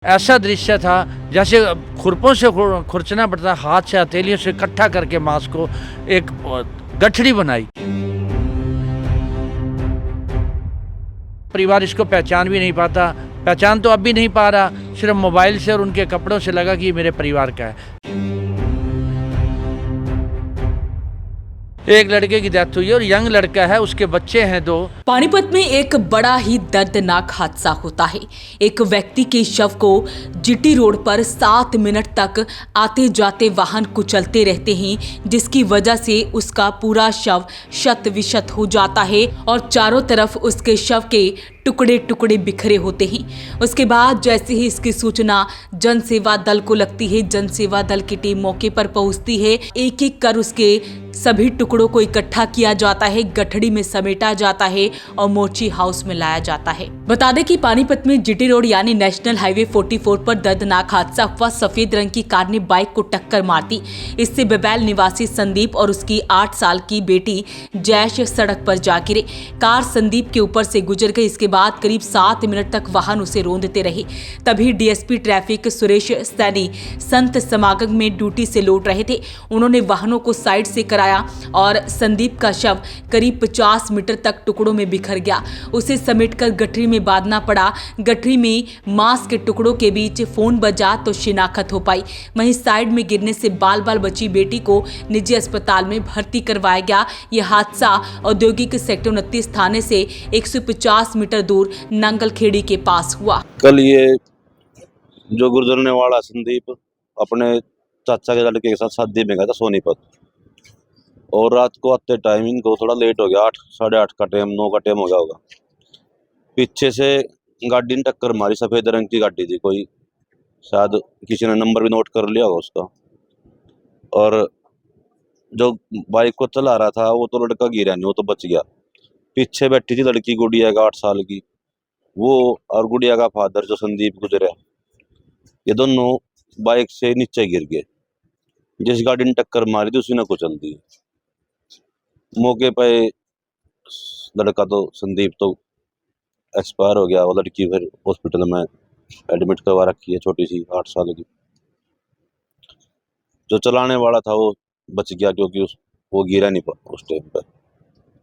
ऐसा दृश्य था जैसे खुरपों से खुरचना पड़ता, हाथ से हथेलियों से इकट्ठा करके मांस को एक गठड़ी बनाई। परिवार इसको पहचान भी नहीं पाता, पहचान तो अब भी नहीं पा रहा, सिर्फ मोबाइल से और उनके कपड़ों से लगा कि ये मेरे परिवार का है। एक लड़के की डेथ हुई है और यंग लड़का है, उसके बच्चे हैं 2। पानीपत में एक बड़ा ही दर्दनाक हादसा होता है। एक व्यक्ति के शव को जीटी रोड पर 7 मिनट तक आते जाते वाहन कुचलते रहते हैं, जिसकी वजह से उसका पूरा शव शत विशत हो जाता है और चारों तरफ उसके शव के टुकड़े टुकड़े बिखरे होते हैं। उसके बाद जैसे ही इसकी सूचना जन सेवा दल को लगती है, जन सेवा दल की टीम मौके पर पहुंचती है। एक एक कर उसके सभी टुकड़ों को इकट्ठा किया जाता है, गठड़ी में समेटा जाता है और मोर्ची हाउस में लाया जाता है। बता दें कि पानीपत में जीटी रोड यानी नेशनल हाईवे 44 पर दर्दनाक हादसा हुआ। सफेद रंग की कार ने बाइक को टक्कर मार दी। इससे बेबैल निवासी संदीप और उसकी 8 साल की बेटी जैश सड़क पर जा गिरे। कार संदीप के ऊपर से गुजर गई। इसके बाद करीब 7 मिनट तक वाहन उसे रौंदते रहे। तभी डीएसपी ट्रैफिक सुरेश सैनी संत समागम में ड्यूटी से लौट रहे थे। उन्होंने वाहनों को साइड से कराया और संदीप का शव करीब 50 मीटर तक टुकड़ों में बिखर गया। उसे समेटकर गठरी में बांधना पड़ा। गठरी में मांस के टुकड़ों के बीच फोन बजा तो शिनाख्त हो पाई। वहीं साइड में गिरने से बाल बाल बची बेटी को निजी अस्पताल में भर्ती करवाया गया। यह हादसा औद्योगिक सेक्टर 29 थाने से 150 मीटर दूर नंगलखेड़ी के पास हुआ। कल ये जो गुजरने वाला संदीप अपने चाचा के लड़के के साथ शादी में गया था सोनीपत, और रात को आते टाइम इनको थोड़ा लेट हो गया, 8 साढ़े 8 का टाइम, 9 का टाइम हो गया होगा। पीछे से गाड़ी ने टक्कर मारी, सफेद रंग की गाड़ी थी, कोई शायद किसी ने नंबर भी नोट कर लिया होगा उसका। और जो बाइक को चला रहा था वो तो लड़का गिरा नहीं, वो तो बच गया। पीछे बैठी थी लड़की, गुड़िया का 8 साल की, वो और गुड़िया का फादर जो संदीप गुजरे, ये दोनों बाइक से नीचे गिर गए। जिस गाड़ी ने टक्कर मारी थी उसी ने कुचल दी। मौके पे लड़का तो संदीप तो एक्सपायर हो गया, वो लड़की फिर हॉस्पिटल में एडमिट करवा रखी है, छोटी सी 8 साल की। जो चलाने वाला था वो बच गया क्योंकि वो गिरा नहीं उस टाइम पर।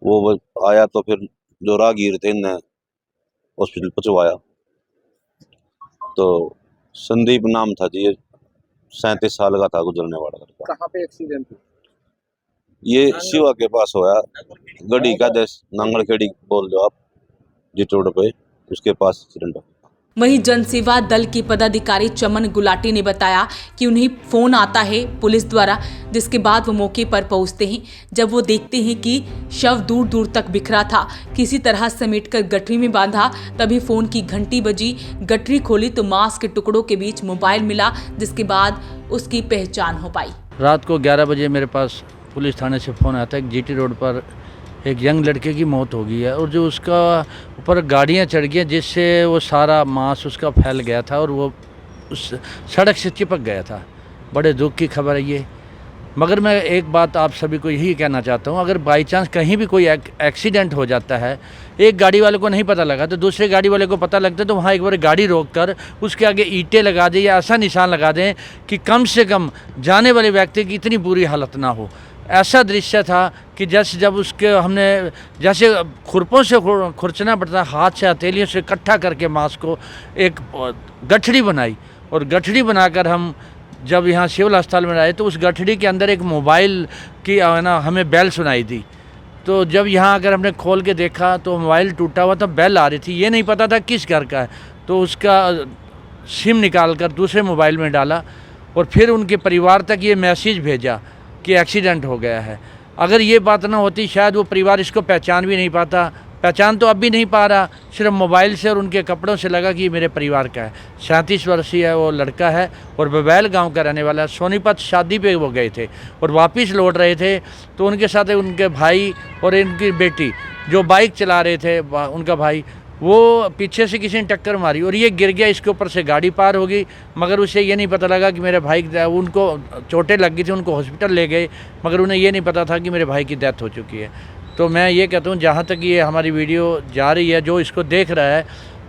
वो आया तो फिर जो राहगीर थे इन्हें हॉस्पिटल पहुंचवाया। तो संदीप नाम था जी, 37 साल का था गुजरने वाला लड़का। कहाँ पे एक्सीडेंट हुआ? ये शिवा के पास होया, गढ़ी का देश नंगलखेड़ी बोल दो आप, जिट रोड पे, उसके पास एक्सीडेंट। वहीं जनसेवा दल के पदाधिकारी चमन गुलाटी ने बताया कि उन्हें फोन आता है पुलिस द्वारा, जिसके बाद वो मौके पर पहुंचते हैं। जब वो देखते हैं कि शव दूर दूर तक बिखरा था, किसी तरह समेटकर गठरी में बांधा, तभी फोन की घंटी बजी। गठरी खोली तो मांस के टुकड़ों के बीच मोबाइल मिला, जिसके बाद उसकी पहचान हो पाई। रात को 11 बजे मेरे पास पुलिस थाने से फ़ोन आता है कि जीटी रोड पर एक यंग लड़के की मौत हो गई है और जो उसका ऊपर गाड़ियाँ चढ़ गई जिससे वो सारा मांस उसका फैल गया था और वो उस सड़क से चिपक गया था। बड़े दुख की खबर है ये। मगर मैं एक बात आप सभी को यही कहना चाहता हूँ, अगर बाई चांस कहीं भी कोई एक्सीडेंट हो जाता है, एक गाड़ी वाले को नहीं पता लगा तो दूसरे गाड़ी वाले को पता लगता है, तो वहाँ एक बार गाड़ी रोक कर उसके आगे ईंटें लगा दें या ऐसा निशान लगा दें कि कम से कम जाने वाले व्यक्ति की इतनी बुरी हालत ना हो। ऐसा दृश्य था कि जब उसके हमने जैसे खुरपों से खुरचना पड़ता, हाथ से हथेलियों से इकट्ठा करके मांस को एक गठड़ी बनाई और गठड़ी बनाकर हम जब यहाँ सिविल अस्पताल में आए तो उस गठड़ी के अंदर एक मोबाइल की ना हमें बेल सुनाई दी। तो जब यहाँ अगर हमने खोल के देखा तो मोबाइल टूटा हुआ था, बेल आ रही थी, ये नहीं पता था किस घर का है। तो उसका सिम निकाल कर दूसरे मोबाइल में डाला और फिर उनके परिवार तक ये मैसेज भेजा कि एक्सीडेंट हो गया है। अगर ये बात ना होती शायद वो परिवार इसको पहचान भी नहीं पाता, पहचान तो अब भी नहीं पा रहा, सिर्फ मोबाइल से और उनके कपड़ों से लगा कि ये मेरे परिवार का है। 37 वर्षीय वो लड़का है और बेबैल गांव का रहने वाला है। सोनीपत शादी पे वो गए थे और वापस लौट रहे थे, तो उनके साथ उनके भाई और इनकी बेटी जो बाइक चला रहे थे, उनका भाई, वो पीछे से किसी ने टक्कर मारी और ये गिर गया, इसके ऊपर से गाड़ी पार हो गई। मगर उसे ये नहीं पता लगा कि मेरे भाई, उनको चोटें लग गई थी, उनको हॉस्पिटल ले गए, मगर उन्हें ये नहीं पता था कि मेरे भाई की डेथ हो चुकी है। तो मैं ये कहता हूँ जहाँ तक ये हमारी वीडियो जा रही है, जो इसको देख रहा है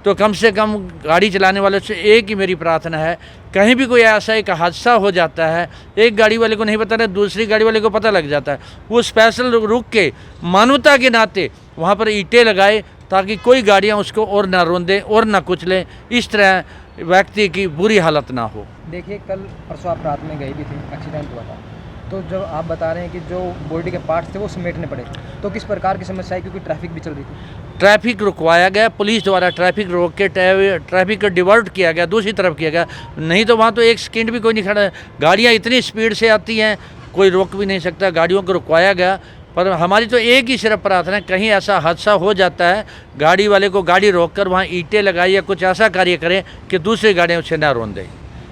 तो कम से कम गाड़ी चलाने वालों से एक ही मेरी प्रार्थना है, कहीं भी कोई ऐसा एक हादसा हो जाता है, एक गाड़ी वाले को नहीं पता है, दूसरी गाड़ी वाले को पता लग जाता है, वो स्पेशल रुक के मानवता के नाते वहाँ पर ईंटें लगाए ताकि कोई गाड़ियाँ उसको और ना रोंदें और ना कुचलें, इस तरह व्यक्ति की बुरी हालत ना हो। देखिए कल परसों आप रात में गए भी थे, एक्सीडेंट हुआ था, तो जब आप बता रहे हैं कि जो बॉडी के पार्ट्स थे वो समेटने पड़े, तो किस प्रकार की समस्या है, क्योंकि ट्रैफिक भी चल रही थी? ट्रैफिक रुकवाया गया, पुलिस द्वारा ट्रैफिक रोक के ट्रैफिक को डिवर्ट किया गया, दूसरी तरफ किया गया, नहीं तो वहाँ तो एक सेकंड भी कोई नहीं खड़ा है। गाड़ियाँ इतनी स्पीड से आती हैं, कोई रोक भी नहीं सकता, गाड़ियों को रुकवाया गया। पर हमारी तो एक ही सिर्फ प्रार्थना है, कहीं ऐसा हादसा हो जाता है, गाड़ी वाले को गाड़ी रोक कर वहाँ ईंटें लगाए या कुछ ऐसा कार्य करें कि दूसरी गाड़ियाँ उसे ना रोन दें।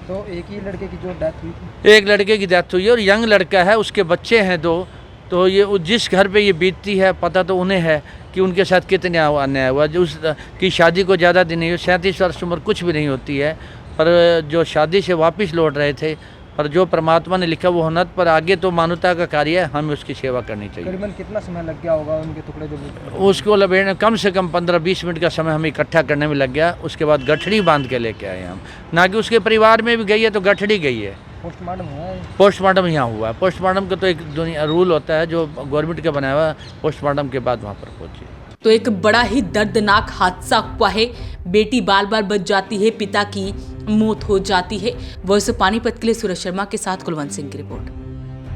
तो एक ही लड़के की जो डेथ हुई थी? एक लड़के की डेथ हुई है और यंग लड़का है, उसके बच्चे हैं 2। तो ये जिस घर पे ये बीतती है पता तो उन्हें है कि उनके साथ कितने अन्याय हुआ। जो उसकी शादी को ज़्यादा दिन नहीं हुई, 37 वर्ष उम्र कुछ भी नहीं होती है, पर जो शादी से वापस लौट रहे थे, पर जो परमात्मा ने लिखा वो होना, पर आगे तो मानवता का कार्य है, हमें उसकी सेवा करनी चाहिए। करीबन कितना समय लग गया होगा उनके टुकड़े जो उसको लपेटने कम से कम 15-20 मिनट का समय हमें इकट्ठा करने में लग गया। उसके बाद गठड़ी बांध के लेके आए हम, ना कि उसके परिवार में भी गई है तो गठड़ी गई है। पोस्टमार्टम हुआ है? पोस्टमार्टम यहाँ हुआ। पोस्टमार्टम का तो एक दुनिया रूल होता है जो गवर्नमेंट का बनाया हुआ, पोस्टमार्टम के बाद वहाँ पर पहुँची। तो एक बड़ा ही दर्दनाक हादसा हुआ है, बेटी बाल बाल बच जाती है, पिता की मौत हो जाती है। वॉइस ऑफ पानीपत के लिए सूरज शर्मा के साथ कुलवंत सिंह की रिपोर्ट।